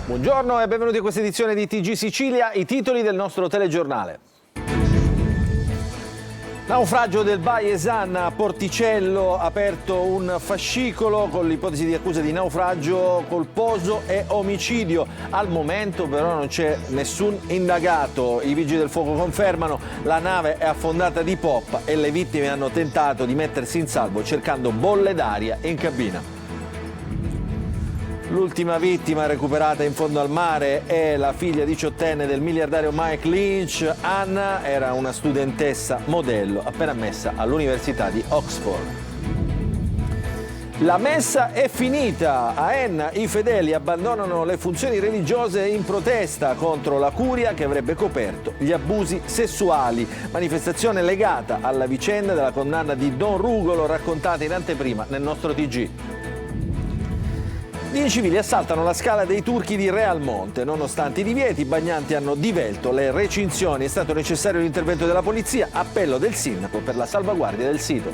Buongiorno e benvenuti a questa edizione di TG Sicilia, i titoli del nostro telegiornale. Naufragio del Baiesan a Porticello, aperto un fascicolo con l'ipotesi di accusa di naufragio colposo e omicidio. Al momento però non c'è nessun indagato. I vigili del fuoco confermano la nave è affondata di poppa e le vittime hanno tentato di mettersi in salvo cercando bolle d'aria in cabina. L'ultima vittima recuperata in fondo al mare è la figlia diciottenne del miliardario Mike Lynch. Anna era una studentessa modello appena ammessa all'Università di Oxford. La messa è finita. A Enna i fedeli abbandonano le funzioni religiose in protesta contro la curia che avrebbe coperto gli abusi sessuali. Manifestazione legata alla vicenda della condanna di Don Rugolo raccontata in anteprima nel nostro TG. Gli incivili assaltano la scala dei turchi di Realmonte. Nonostante i divieti, i bagnanti hanno divelto le recinzioni. È stato necessario l'intervento della polizia, appello del sindaco per la salvaguardia del sito.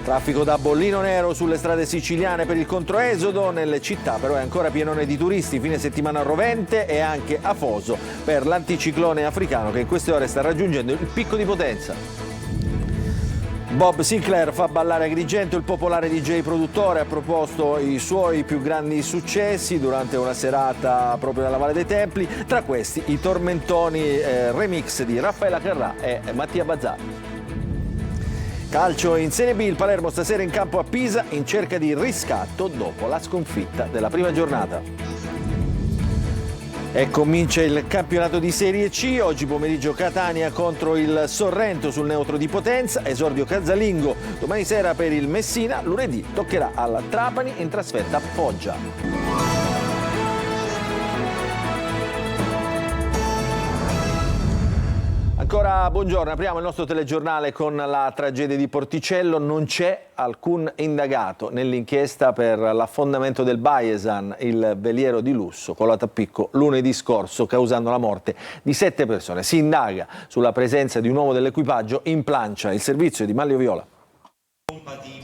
Traffico da bollino nero sulle strade siciliane per il controesodo. Nelle città però è ancora pienone di turisti. Fine settimana rovente e anche afoso per l'anticiclone africano che in queste ore sta raggiungendo il picco di potenza. Bob Sinclair fa ballare Agrigento, il popolare DJ produttore ha proposto i suoi più grandi successi durante una serata proprio nella Valle dei Templi, tra questi i tormentoni remix di Raffaella Carrà e Mattia Bazzà. Calcio in Serie B, il Palermo stasera in campo a Pisa in cerca di riscatto dopo la sconfitta della prima giornata. E comincia il campionato di Serie C, oggi pomeriggio Catania contro il Sorrento sul neutro di Potenza, esordio casalingo domani sera per il Messina, lunedì toccherà alla Trapani in trasferta a Foggia. Ancora buongiorno, apriamo il nostro telegiornale con la tragedia di Porticello. Non c'è alcun indagato nell'inchiesta per l'affondamento del Baiesan, il veliero di lusso colato a picco lunedì scorso, causando la morte di 7 persone. Si indaga sulla presenza di un uomo dell'equipaggio in plancia, il servizio di Manlio Viola.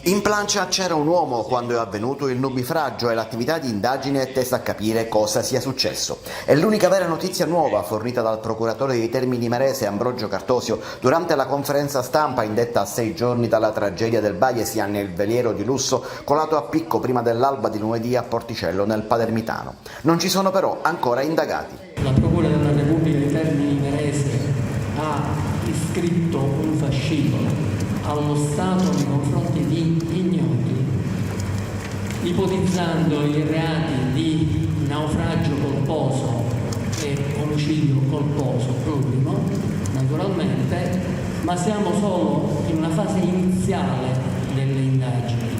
In plancia c'era un uomo quando è avvenuto il nubifragio e l'attività di indagine è tesa a capire cosa sia successo. È l'unica vera notizia nuova fornita dal procuratore di Termini Imerese Ambrogio Cartosio durante la conferenza stampa indetta a 6 giorni dalla tragedia del Baiesan nel veliero di lusso colato a picco prima dell'alba di lunedì a Porticello nel Palermitano. Non ci sono però ancora indagati. La Procura della Repubblica di Termini Imerese ha iscritto un fascicolo allo Stato nei confronti di ignoti, ipotizzando i reati di naufragio colposo e omicidio colposo plurimo, naturalmente, ma siamo solo in una fase iniziale delle indagini.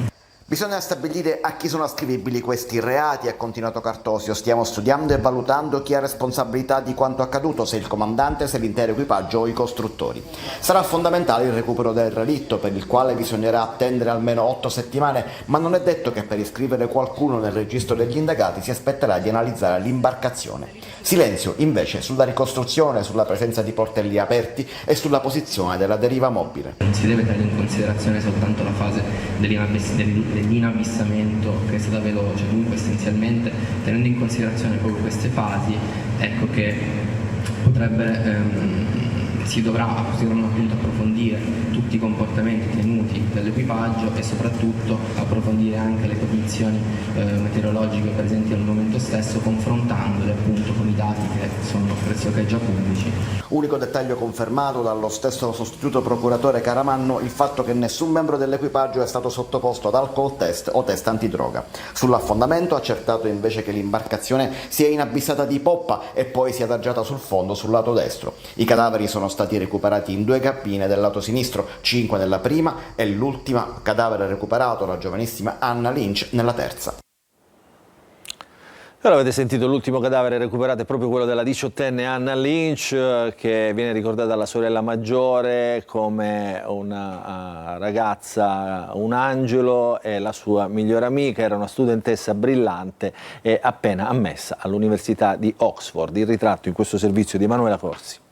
Bisogna stabilire a chi sono ascrivibili questi reati, ha continuato Cartosio. Stiamo studiando e valutando chi ha responsabilità di quanto accaduto, se il comandante, se l'intero equipaggio o i costruttori. Sarà fondamentale il recupero del relitto, per il quale bisognerà attendere almeno 8 settimane, ma non è detto che per iscrivere qualcuno nel registro degli indagati si aspetterà di analizzare l'imbarcazione. Silenzio invece sulla ricostruzione, sulla presenza di portelli aperti e sulla posizione della deriva mobile. Non si deve tenere in considerazione soltanto la fase dell'inabissamento che è stata veloce, dunque essenzialmente tenendo in considerazione proprio queste fasi, ecco che si dovranno appunto approfondire tutti i comportamenti tenuti dall'equipaggio e soprattutto approfondire anche le condizioni meteorologiche presenti al momento stesso, confrontandole appunto con i dati che sono pressoché già pubblici. Unico dettaglio confermato dallo stesso sostituto procuratore Caramanno, il fatto che nessun membro dell'equipaggio è stato sottoposto ad alcol test o test antidroga. Sull'affondamento accertato invece che l'imbarcazione si è inabissata di poppa e poi si è adagiata sul fondo sul lato destro. I cadaveri sono stati recuperati in 2 cabine del lato sinistro, 5 nella prima e l'ultima cadavere recuperato, la giovanissima Anna Lynch, nella terza. Allora, avete sentito, l'ultimo cadavere recuperato è proprio quello della diciottenne Anna Lynch, che viene ricordata dalla sorella maggiore come una ragazza, un angelo, e la sua migliore amica. Era una studentessa brillante e appena ammessa all'Università di Oxford. Il ritratto in questo servizio di Emanuela Corsi.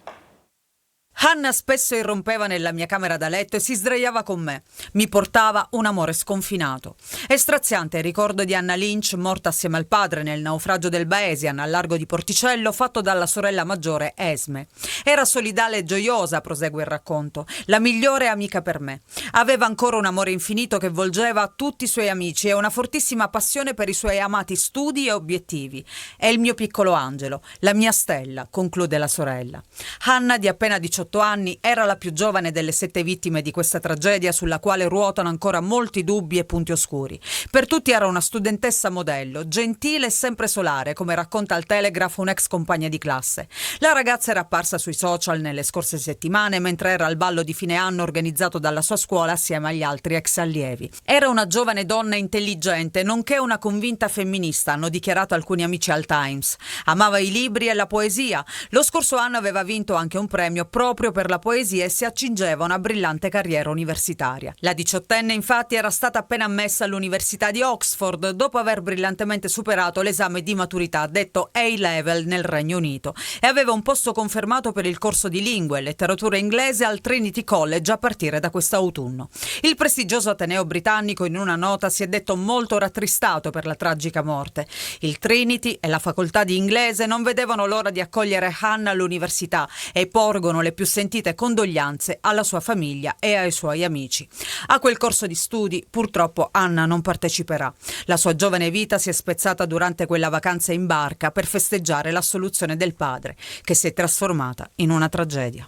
Hannah spesso irrompeva nella mia camera da letto e si sdraiava con me. Mi portava un amore sconfinato. È straziante il ricordo di Anna Lynch, morta assieme al padre nel naufragio del Baesian al largo di Porticello, fatto dalla sorella maggiore Esme. Era solidale e gioiosa, prosegue il racconto, la migliore amica per me. Aveva ancora un amore infinito che volgeva tutti i suoi amici e una fortissima passione per i suoi amati studi e obiettivi. È il mio piccolo angelo, la mia stella, conclude la sorella. Hannah, di appena 18 anni, era la più giovane delle 7 vittime di questa tragedia sulla quale ruotano ancora molti dubbi e punti oscuri. Per tutti era una studentessa modello, gentile e sempre solare, come racconta al Telegraph un'ex compagna di classe. La ragazza era apparsa sui social nelle scorse settimane mentre era al ballo di fine anno organizzato dalla sua scuola assieme agli altri ex allievi. Era una giovane donna intelligente, nonché una convinta femminista, hanno dichiarato alcuni amici al Times. Amava i libri e la poesia. Lo scorso anno aveva vinto anche un premio proprio per la poesia e si accingeva a una brillante carriera universitaria. La diciottenne infatti era stata appena ammessa all'Università di Oxford dopo aver brillantemente superato l'esame di maturità detto A-Level nel Regno Unito e aveva un posto confermato per il corso di lingue e letteratura inglese al Trinity College a partire da quest'autunno. Il prestigioso ateneo britannico in una nota si è detto molto rattristato per la tragica morte. Il Trinity e la facoltà di inglese non vedevano l'ora di accogliere Hannah all'università e porgono le più sentite condoglianze alla sua famiglia e ai suoi amici. A quel corso di studi purtroppo Hannah non parteciperà. La sua giovane vita si è spezzata durante quella vacanza in barca per festeggiare l'assoluzione del padre, che si è trasformata in una tragedia.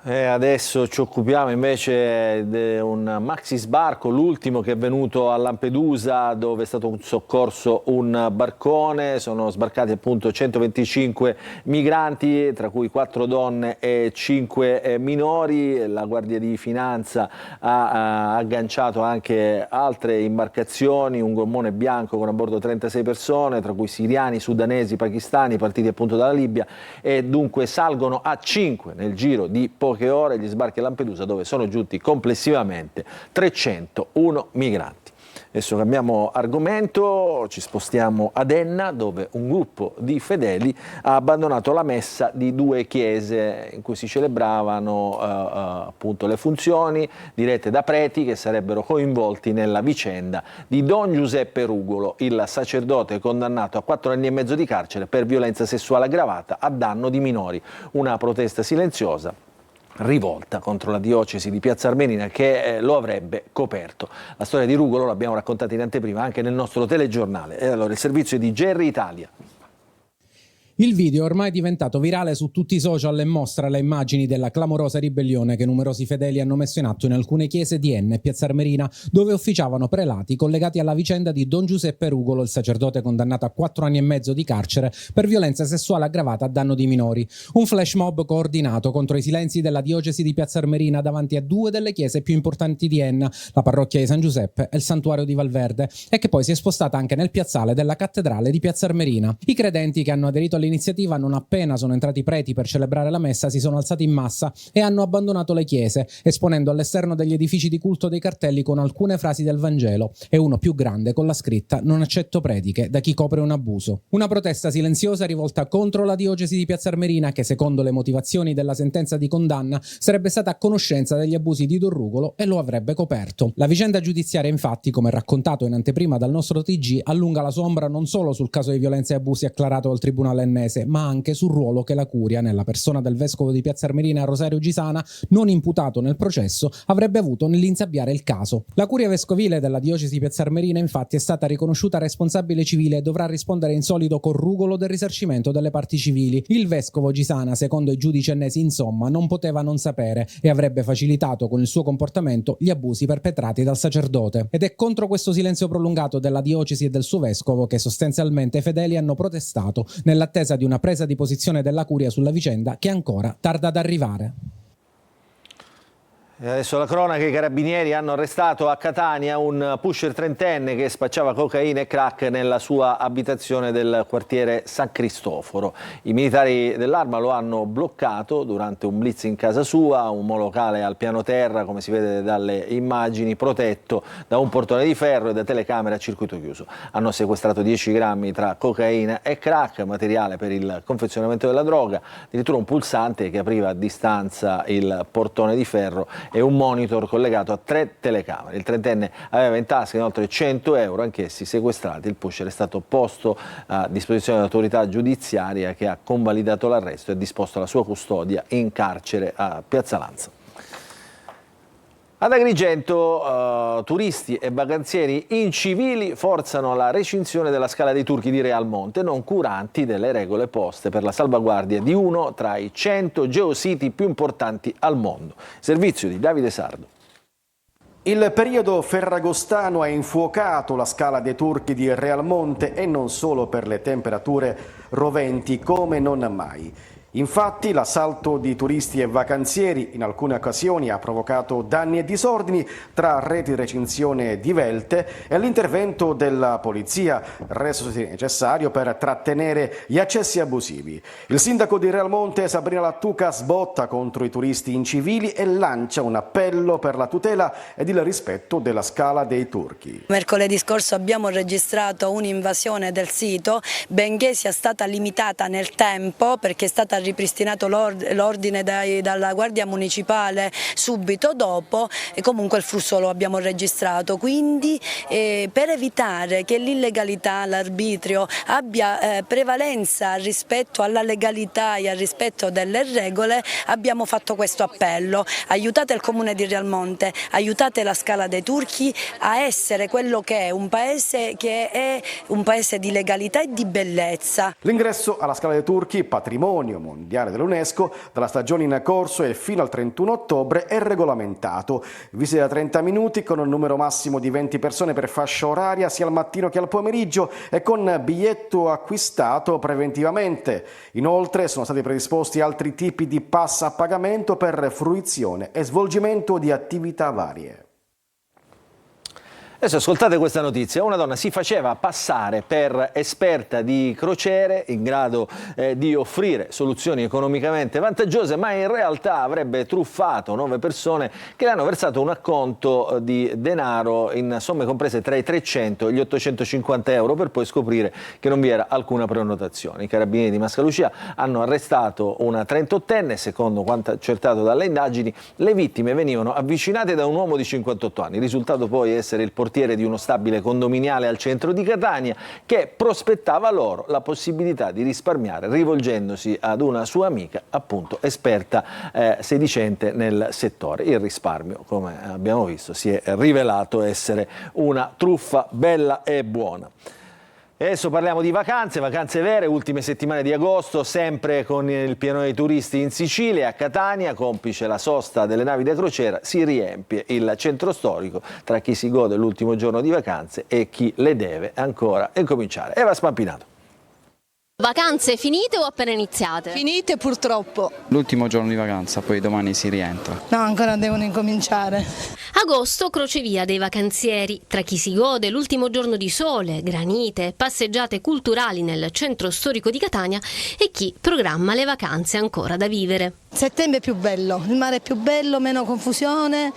E adesso ci occupiamo invece di un maxi sbarco, l'ultimo che è venuto a Lampedusa, dove è stato soccorso un barcone. Sono sbarcati appunto 125 migranti, tra cui 4 donne e 5 minori. La Guardia di Finanza ha agganciato anche altre imbarcazioni, un gommone bianco con a bordo 36 persone, tra cui siriani, sudanesi, pakistani, partiti appunto dalla Libia, e dunque salgono a 5 nel giro di poche ore gli sbarchi a Lampedusa, dove sono giunti complessivamente 301 migranti. Adesso cambiamo argomento, ci spostiamo ad Enna, dove un gruppo di fedeli ha abbandonato la messa di 2 chiese in cui si celebravano appunto le funzioni dirette da preti che sarebbero coinvolti nella vicenda di Don Giuseppe Rugolo, il sacerdote condannato a 4 anni e mezzo di carcere per violenza sessuale aggravata a danno di minori. Una protesta silenziosa rivolta contro la diocesi di Piazza Armerina che lo avrebbe coperto. La storia di Rugolo l'abbiamo raccontata in anteprima anche nel nostro telegiornale. E allora il servizio è di Gerry Italia. Il video è ormai diventato virale su tutti i social e mostra le immagini della clamorosa ribellione che numerosi fedeli hanno messo in atto in alcune chiese di Enna e Piazza Armerina, dove officiavano prelati collegati alla vicenda di Don Giuseppe Rugolo, il sacerdote condannato a 4 anni e mezzo di carcere per violenza sessuale aggravata a danno di minori. Un flash mob coordinato contro i silenzi della diocesi di Piazza Armerina davanti a 2 delle chiese più importanti di Enna, la parrocchia di San Giuseppe e il santuario di Valverde, e che poi si è spostata anche nel piazzale della cattedrale di Piazza Armerina. I credenti che hanno aderito all'iniziativa non appena sono entrati i preti per celebrare la messa si sono alzati in massa e hanno abbandonato le chiese, esponendo all'esterno degli edifici di culto dei cartelli con alcune frasi del Vangelo e uno più grande con la scritta "Non accetto prediche da chi copre un abuso". Una protesta silenziosa rivolta contro la diocesi di Piazza Armerina che, secondo le motivazioni della sentenza di condanna, sarebbe stata a conoscenza degli abusi di Don Rugolo e lo avrebbe coperto. La vicenda giudiziaria, infatti, come raccontato in anteprima dal nostro TG, allunga la sua ombra non solo sul caso di violenza e abusi acclarato dal tribunale ennese, ma anche sul ruolo che la curia, nella persona del vescovo di Piazza Armerina Rosario Gisana, non imputato nel processo, avrebbe avuto nell'insabbiare il caso. La curia vescovile della diocesi di Piazza Armerina infatti è stata riconosciuta responsabile civile e dovrà rispondere in solido con Rugolo del risarcimento delle parti civili. Il vescovo Gisana, secondo i giudici ennesi, insomma, non poteva non sapere e avrebbe facilitato con il suo comportamento gli abusi perpetrati dal sacerdote. Ed è contro questo silenzio prolungato della diocesi e del suo vescovo che sostanzialmente i fedeli hanno protestato nell'attesa di una presa di posizione della curia sulla vicenda che ancora tarda ad arrivare. E adesso la cronaca, i carabinieri hanno arrestato a Catania un pusher trentenne che spacciava cocaina e crack nella sua abitazione del quartiere San Cristoforo. I militari dell'Arma lo hanno bloccato durante un blitz in casa sua, un monolocale al piano terra, come si vede dalle immagini, protetto da un portone di ferro e da telecamere a circuito chiuso. Hanno sequestrato 10 grammi tra cocaina e crack, materiale per il confezionamento della droga, addirittura un pulsante che apriva a distanza il portone di ferro e un monitor collegato a 3 telecamere. Il trentenne aveva in tasca inoltre 100 euro, anch'essi sequestrati. Il pusher è stato posto a disposizione dell'autorità giudiziaria che ha convalidato l'arresto e disposto la sua custodia in carcere a Piazza Lanza. Ad Agrigento turisti e vacanzieri incivili forzano la recinzione della Scala dei Turchi di Realmonte, non curanti delle regole poste per la salvaguardia di uno tra i 100 geositi più importanti al mondo. Servizio di Davide Sardo. Il periodo ferragostano ha infuocato la Scala dei Turchi di Realmonte e non solo per le temperature roventi come non mai. Infatti l'assalto di turisti e vacanzieri in alcune occasioni ha provocato danni e disordini tra reti di recinzione divelte e l'intervento della polizia resosi necessario per trattenere gli accessi abusivi. Il sindaco di Realmonte, Sabrina Lattuca, sbotta contro i turisti incivili e lancia un appello per la tutela ed il rispetto della Scala dei Turchi. Mercoledì scorso abbiamo registrato un'invasione del sito, benché sia stata limitata nel tempo perché è stata ripristinato l'ordine dalla Guardia Municipale subito dopo, e comunque il flusso lo abbiamo registrato. Quindi per evitare che l'illegalità, l'arbitrio abbia prevalenza rispetto alla legalità e al rispetto delle regole, abbiamo fatto questo appello: aiutate il comune di Realmonte, aiutate la Scala dei Turchi a essere quello che è un paese di legalità e di bellezza. L'ingresso alla Scala dei Turchi, patrimonio mondiale dell'UNESCO, dalla stagione in corso e fino al 31 ottobre è regolamentato. Visita da 30 minuti con un numero massimo di 20 persone per fascia oraria sia al mattino che al pomeriggio e con biglietto acquistato preventivamente. Inoltre sono stati predisposti altri tipi di pass a pagamento per fruizione e svolgimento di attività varie. Adesso ascoltate questa notizia: una donna si faceva passare per esperta di crociere in grado di offrire soluzioni economicamente vantaggiose, ma in realtà avrebbe truffato 9 persone che le hanno versato un acconto di denaro in somme comprese tra i 300 e gli 850 euro per poi scoprire che non vi era alcuna prenotazione. I carabinieri di Mascalucia hanno arrestato una 38enne. Secondo quanto accertato dalle indagini, le vittime venivano avvicinate da un uomo di 58 anni. Il risultato poi essere il portiere di uno stabile condominiale al centro di Catania che prospettava loro la possibilità di risparmiare rivolgendosi ad una sua amica, appunto esperta sedicente nel settore. Il risparmio, come abbiamo visto, si è rivelato essere una truffa bella e buona. E adesso parliamo di vacanze vere, ultime settimane di agosto, sempre con il pieno dei turisti in Sicilia. A Catania, complice la sosta delle navi da crociera, si riempie il centro storico tra chi si gode l'ultimo giorno di vacanze e chi le deve ancora incominciare. Eva Spampinato. Vacanze finite o appena iniziate? Finite purtroppo. L'ultimo giorno di vacanza, poi domani si rientra. No, ancora devono incominciare. Agosto, crocevia dei vacanzieri. Tra chi si gode l'ultimo giorno di sole, granite, passeggiate culturali nel centro storico di Catania e chi programma le vacanze ancora da vivere. Settembre è più bello, il mare è più bello, meno confusione,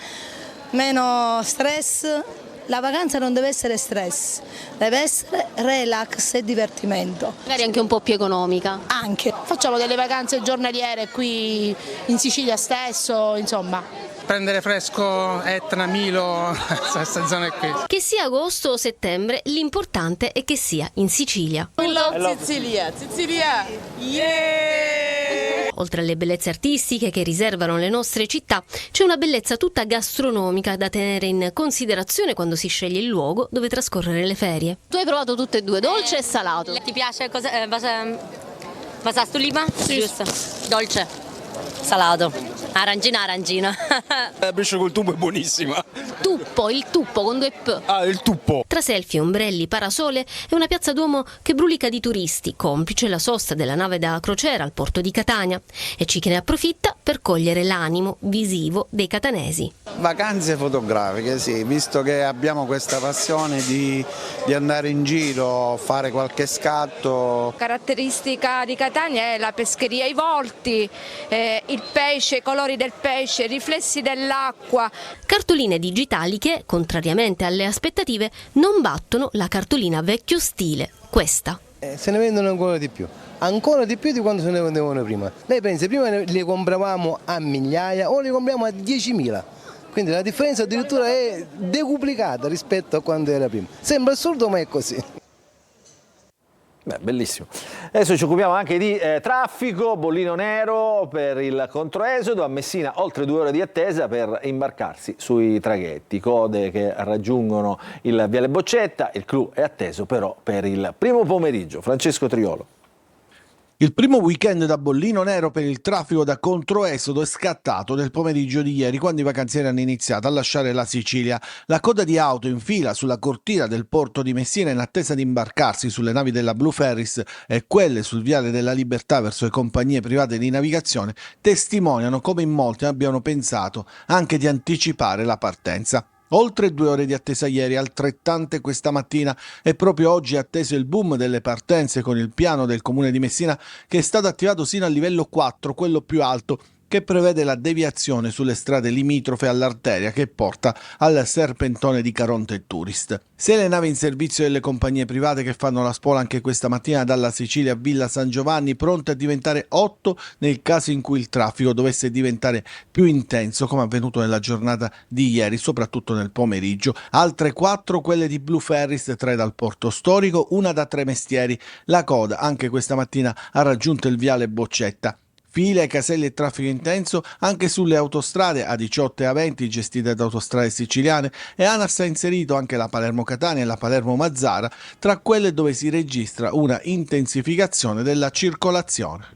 meno stress. La vacanza non deve essere stress, deve essere relax e divertimento. Magari anche un po' più economica. Anche. Facciamo delle vacanze giornaliere qui in Sicilia stesso, insomma. Prendere fresco Etna, Milo, queste zone qui. Che sia agosto o settembre, l'importante è che sia in Sicilia. Sicilia, yeah! Oltre alle bellezze artistiche che riservano le nostre città, c'è una bellezza tutta gastronomica da tenere in considerazione quando si sceglie il luogo dove trascorrere le ferie. Tu hai provato tutte e due, dolce e salato. Ti piace cosa? Basa sul lima? Sì. Giusto. Dolce. Salato. Arangina. La pesce col tuppo è buonissima. Tuppo, il tuppo con 2 P. Ah, il tuppo. Tra selfie, ombrelli, parasole e una piazza Duomo che brulica di turisti, complice la sosta della nave da crociera al porto di Catania. E c'è chi ne approfitta per cogliere l'animo visivo dei catanesi. Vacanze fotografiche, sì, visto che abbiamo questa passione di andare in giro, fare qualche scatto. Caratteristica di Catania è la pescheria, i volti, il pesce, i colori del pesce, i riflessi dell'acqua. Cartoline digitali che, contrariamente alle aspettative, non battono la cartolina vecchio stile, questa. Se ne vendono ancora di più di quando se ne vendevano prima. Lei pensa, prima le compravamo a migliaia, ora le compriamo a 10.000. Quindi la differenza addirittura è decuplicata rispetto a quando era prima. Sembra assurdo, ma è così. Beh, bellissimo. Adesso ci occupiamo anche di traffico, bollino nero per il controesodo. A Messina oltre 2 ore di attesa per imbarcarsi sui traghetti, code che raggiungono il Viale Boccetta. Il clou è atteso però per il primo pomeriggio. Francesco Triolo. Il primo weekend da bollino nero per il traffico da controesodo è scattato nel pomeriggio di ieri, quando i vacanzieri hanno iniziato a lasciare la Sicilia. La coda di auto in fila sulla cortina del porto di Messina in attesa di imbarcarsi sulle navi della Blue Ferries e quelle sul Viale della Libertà verso le compagnie private di navigazione testimoniano come in molti abbiano pensato anche di anticipare la partenza. Oltre 2 ore di attesa ieri, altrettante questa mattina, e proprio oggi è atteso il boom delle partenze con il piano del Comune di Messina che è stato attivato sino al livello 4, quello più alto, che prevede la deviazione sulle strade limitrofe all'arteria che porta al serpentone di Caronte Tourist. Se le navi in servizio delle compagnie private che fanno la spola anche questa mattina dalla Sicilia a Villa San Giovanni, pronte a diventare 8 nel caso in cui il traffico dovesse diventare più intenso, come avvenuto nella giornata di ieri, soprattutto nel pomeriggio. Altre 4 quelle di Blue Ferries, 3 dal Porto Storico, una da Tremestieri. La coda anche questa mattina ha raggiunto il Viale Boccetta. File, caselli e traffico intenso anche sulle autostrade A18 e A20 gestite da Autostrade Siciliane, e ANAS ha inserito anche la Palermo-Catania e la Palermo-Mazzara tra quelle dove si registra una intensificazione della circolazione.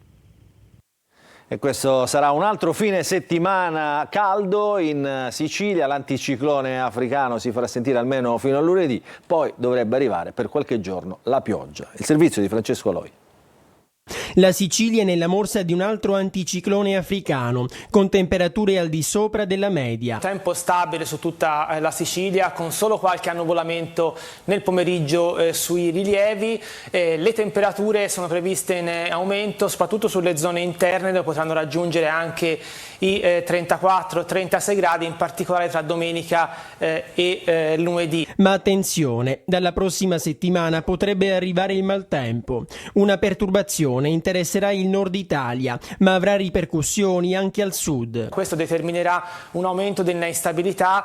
E questo sarà un altro fine settimana caldo in Sicilia. L'anticiclone africano si farà sentire almeno fino a lunedì, poi dovrebbe arrivare per qualche giorno la pioggia. Il servizio di Francesco Loi. La Sicilia è nella morsa di un altro anticiclone africano, con temperature al di sopra della media. Tempo stabile su tutta la Sicilia, con solo qualche annuvolamento nel pomeriggio sui rilievi. Le temperature sono previste in aumento, soprattutto sulle zone interne, dove potranno raggiungere anche i 34-36 gradi, in particolare tra domenica e lunedì. Ma attenzione, dalla prossima settimana potrebbe arrivare il maltempo. Una perturbazione interesserà il nord Italia, ma avrà ripercussioni anche al sud. Questo determinerà un aumento dell'instabilità,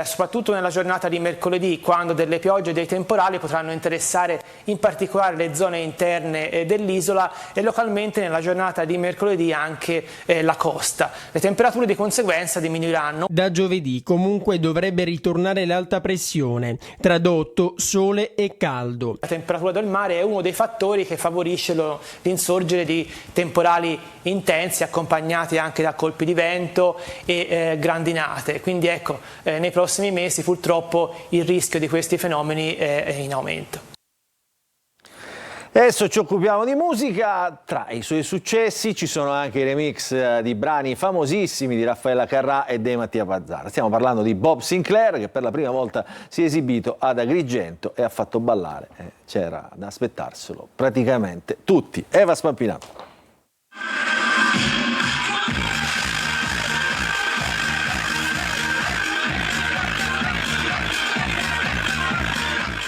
soprattutto nella giornata di mercoledì, quando delle piogge e dei temporali potranno interessare in particolare le zone interne dell'isola, e localmente nella giornata di mercoledì anche la costa. Le temperature di conseguenza diminuiranno. Da giovedì comunque dovrebbe ritornare l'alta pressione, tradotto sole e caldo. La temperatura del mare è uno dei fattori che favorisce l'insorgere di temporali intensi, accompagnati anche da colpi di vento e grandinate. Quindi ecco, nei prossimi mesi purtroppo il rischio di questi fenomeni è in aumento. Adesso ci occupiamo di musica. Tra i suoi successi ci sono anche i remix di brani famosissimi di Raffaella Carrà e De Mattia Pazzara. Stiamo parlando di Bob Sinclair, che per la prima volta si è esibito ad Agrigento e ha fatto ballare, c'era da aspettarselo, praticamente tutti. Eva Spampinato.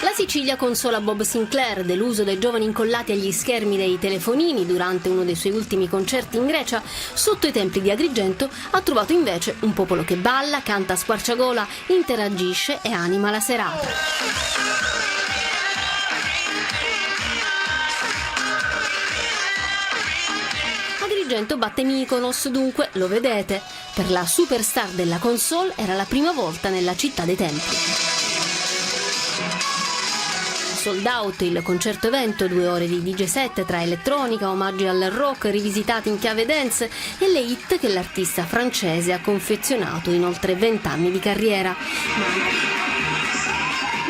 La Sicilia consola Bob Sinclair dell'uso dei giovani incollati agli schermi dei telefonini durante uno dei suoi ultimi concerti in Grecia. Sotto i templi di Agrigento ha trovato invece un popolo che balla, canta a squarciagola, interagisce e anima la serata. Agrigento batte Mykonos, dunque lo vedete. Per la superstar della console era la prima volta nella città dei templi. Sold out il concerto evento, 2 ore di DJ set tra elettronica, omaggi al rock rivisitati in chiave dance e le hit che l'artista francese ha confezionato in oltre 20 anni di carriera.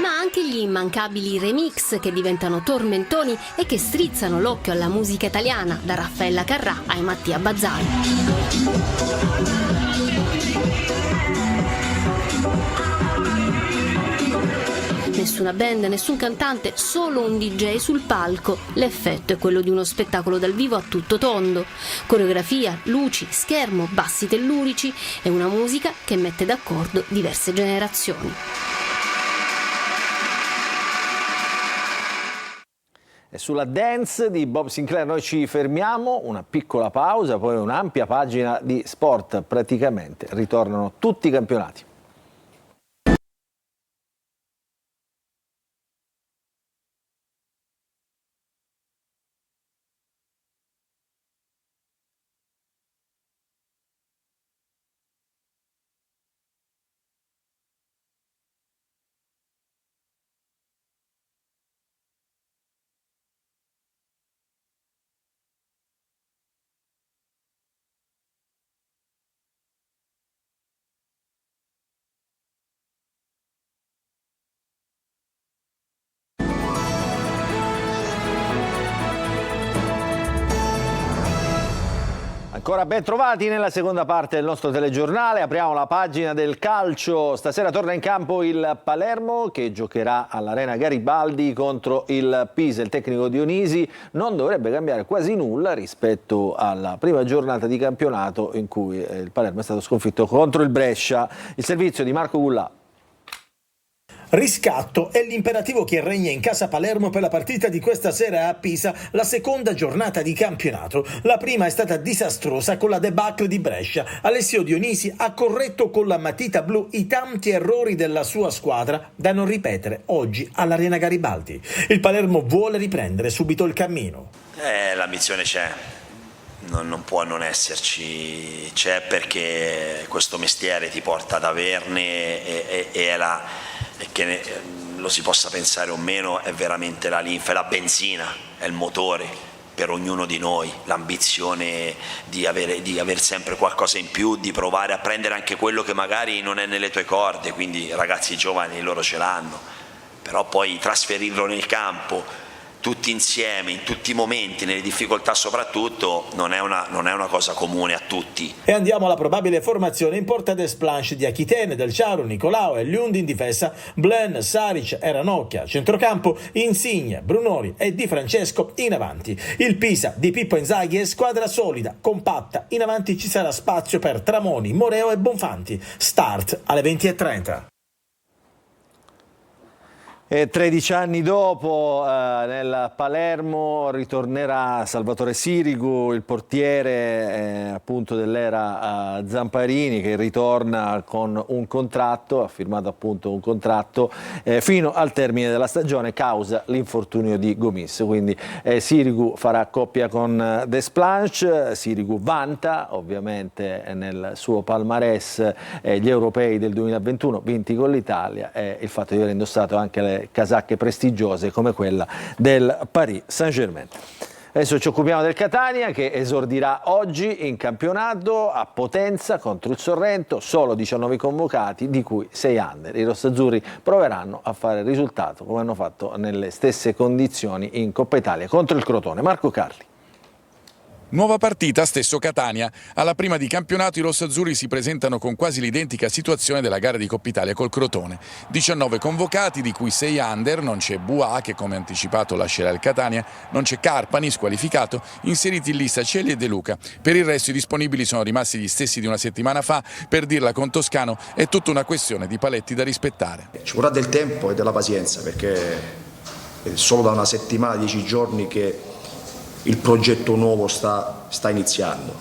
Ma anche gli immancabili remix che diventano tormentoni e che strizzano l'occhio alla musica italiana, da Raffaella Carrà ai Mattia Bazzari. Nessuna band, nessun cantante, solo un DJ sul palco. L'effetto è quello di uno spettacolo dal vivo a tutto tondo. Coreografia, luci, schermo, bassi tellurici e una musica che mette d'accordo diverse generazioni. E sulla dance di Bob Sinclair noi ci fermiamo, una piccola pausa, poi un'ampia pagina di sport. Praticamente ritornano tutti i campionati. Ancora ben trovati nella seconda parte del nostro telegiornale, apriamo la pagina del calcio. Stasera torna in campo il Palermo che giocherà all'Arena Garibaldi contro il Pisa. Il tecnico Dionisi non dovrebbe cambiare quasi nulla rispetto alla prima giornata di campionato in cui il Palermo è stato sconfitto contro il Brescia. Il servizio di Marco Gullà. Riscatto è l'imperativo che regna in casa Palermo per la partita di questa sera a Pisa, la seconda giornata di campionato. La prima è stata disastrosa con la debacle di Brescia. Alessio Dionisi ha corretto con la matita blu i tanti errori della sua squadra da non ripetere oggi all'Arena Garibaldi. Il Palermo vuole riprendere subito il cammino. L'ambizione c'è. Non può non esserci, c'è perché questo mestiere ti porta ad averne e che lo si possa pensare o meno è veramente la linfa, è la benzina, è il motore per ognuno di noi, l'ambizione di aver sempre qualcosa in più, di provare a prendere anche quello che magari non è nelle tue corde, quindi i ragazzi giovani loro ce l'hanno, però poi trasferirlo nel campo tutti insieme, in tutti i momenti, nelle difficoltà soprattutto, non è una cosa comune a tutti. E andiamo alla probabile formazione in porta Desplanche di Achitene, Del Ciaro, Nicolao e Liundi in difesa, Blen, Saric e Ranocchia, centrocampo, Insigne, Brunori e Di Francesco in avanti. Il Pisa di Pippo Inzaghi è squadra solida, compatta, in avanti ci sarà spazio per Tramoni, Moreo e Bonfanti. Start alle 20:30. E 13 anni dopo nel Palermo ritornerà Salvatore Sirigu, il portiere appunto dell'era Zamparini, che ritorna con un contratto, ha firmato appunto un contratto fino al termine della stagione causa l'infortunio di Gomis. Quindi Sirigu farà coppia con Desplanche. Sirigu vanta ovviamente nel suo palmarès gli europei del 2021 vinti con l'Italia e il fatto di aver indossato anche le casacche prestigiose come quella del Paris Saint-Germain. Adesso ci occupiamo del Catania che esordirà oggi in campionato a Potenza contro il Sorrento, solo 19 convocati di cui 6 under. I rossazzurri proveranno a fare il risultato come hanno fatto nelle stesse condizioni in Coppa Italia contro il Crotone. Marco Carli. Nuova partita, stesso Catania. Alla prima di campionato i rossazzurri si presentano con quasi l'identica situazione della gara di Coppa Italia col Crotone. 19 convocati, di cui 6 under, non c'è Bua che come anticipato lascerà il Catania, non c'è Carpani, squalificato, inseriti in lista Celli e De Luca. Per il resto i disponibili sono rimasti gli stessi di una settimana fa, per dirla con Toscano è tutta una questione di paletti da rispettare. Ci vorrà del tempo e della pazienza perché è solo da una settimana, 10 giorni che il progetto nuovo sta iniziando,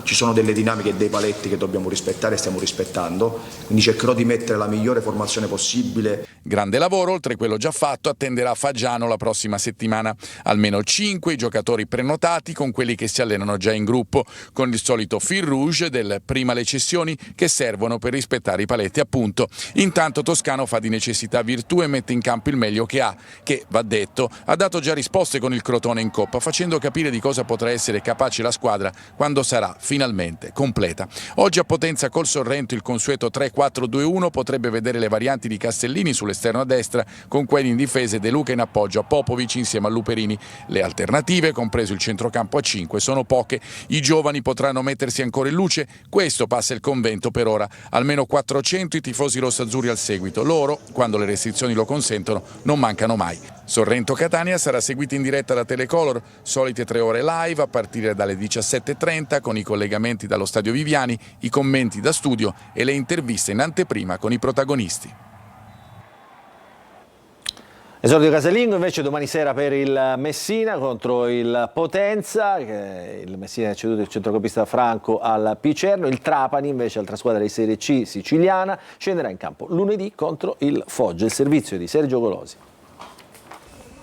ci sono delle dinamiche e dei paletti che dobbiamo rispettare e stiamo rispettando, quindi cercherò di mettere la migliore formazione possibile. Grande lavoro, oltre quello già fatto, attenderà Faggiano la prossima settimana. Almeno 5 i giocatori prenotati con quelli che si allenano già in gruppo, con il solito fil rouge del prima le cessioni che servono per rispettare i paletti appunto. Intanto Toscano fa di necessità virtù e mette in campo il meglio che ha, che, va detto, ha dato già risposte con il Crotone in Coppa, facendo capire di cosa potrà essere capace la squadra quando sarà finalmente completa. Oggi a Potenza col Sorrento il consueto 3-4-2-1 potrebbe vedere le varianti di Castellini sull'esterno a destra con quelli in difesa e De Luca in appoggio a Popovic insieme a Luperini. Le alternative, compreso il centrocampo a 5, sono poche. I giovani potranno mettersi ancora in luce, questo passa il convento per ora. Almeno 400 i tifosi rossazzurri al seguito. Loro, quando le restrizioni lo consentono, non mancano mai. Sorrento-Catania sarà seguita in diretta da Telecolor, solite 3 ore live a partire dalle 17:30 con i collegamenti dallo Stadio Viviani, i commenti da studio e le interviste in anteprima con i protagonisti. Esordio casalingo invece domani sera per il Messina contro il Potenza, il Messina ha ceduto il centrocampista Franco al Picerno, il Trapani invece, altra squadra di Serie C siciliana, scenderà in campo lunedì contro il Foggia, il servizio di Sergio Golosi.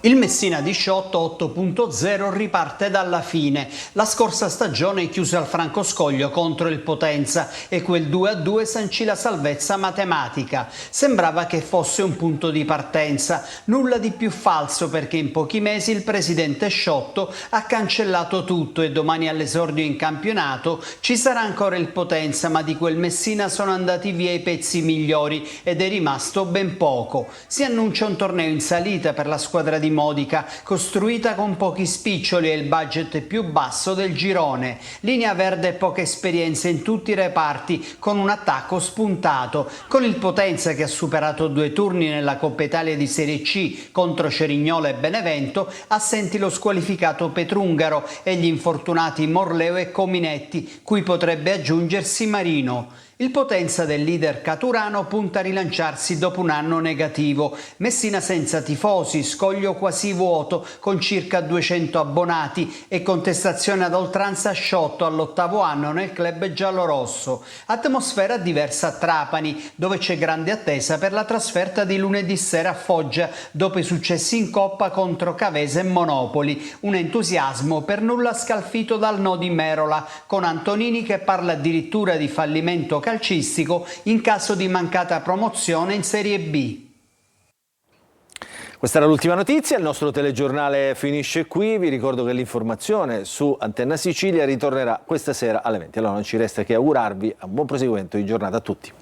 Il Messina 18 8.0 riparte dalla fine. La scorsa stagione chiuse al Francoscoglio contro il Potenza e quel 2-2 sancì la salvezza matematica. Sembrava che fosse un punto di partenza, nulla di più falso perché in pochi mesi il presidente Sciotto ha cancellato tutto e domani all'esordio in campionato ci sarà ancora il Potenza, ma di quel Messina sono andati via i pezzi migliori ed è rimasto ben poco. Si annuncia un torneo in salita per la squadra di Modica, costruita con pochi spiccioli e il budget più basso del girone. Linea verde e poca esperienza in tutti i reparti, con un attacco spuntato. Con il Potenza che ha superato 2 turni nella Coppa Italia di Serie C contro Cerignola e Benevento, assenti lo squalificato Petrungaro e gli infortunati Morleo e Cominetti, cui potrebbe aggiungersi Marino. Il Potenza del leader caturano punta a rilanciarsi dopo un anno negativo. Messina senza tifosi, scoglio quasi vuoto con circa 200 abbonati e contestazione ad oltranza a Sciotto all'8º anno nel club giallorosso. Atmosfera diversa a Trapani, dove c'è grande attesa per la trasferta di lunedì sera a Foggia dopo i successi in Coppa contro Cavese e Monopoli. Un entusiasmo per nulla scalfito dal no di Merola, con Antonini che parla addirittura di fallimento calcistico in caso di mancata promozione in Serie B. Questa era l'ultima notizia, il nostro telegiornale finisce qui, vi ricordo che l'informazione su Antenna Sicilia ritornerà questa sera alle 20. Allora non ci resta che augurarvi un buon proseguimento di giornata a tutti.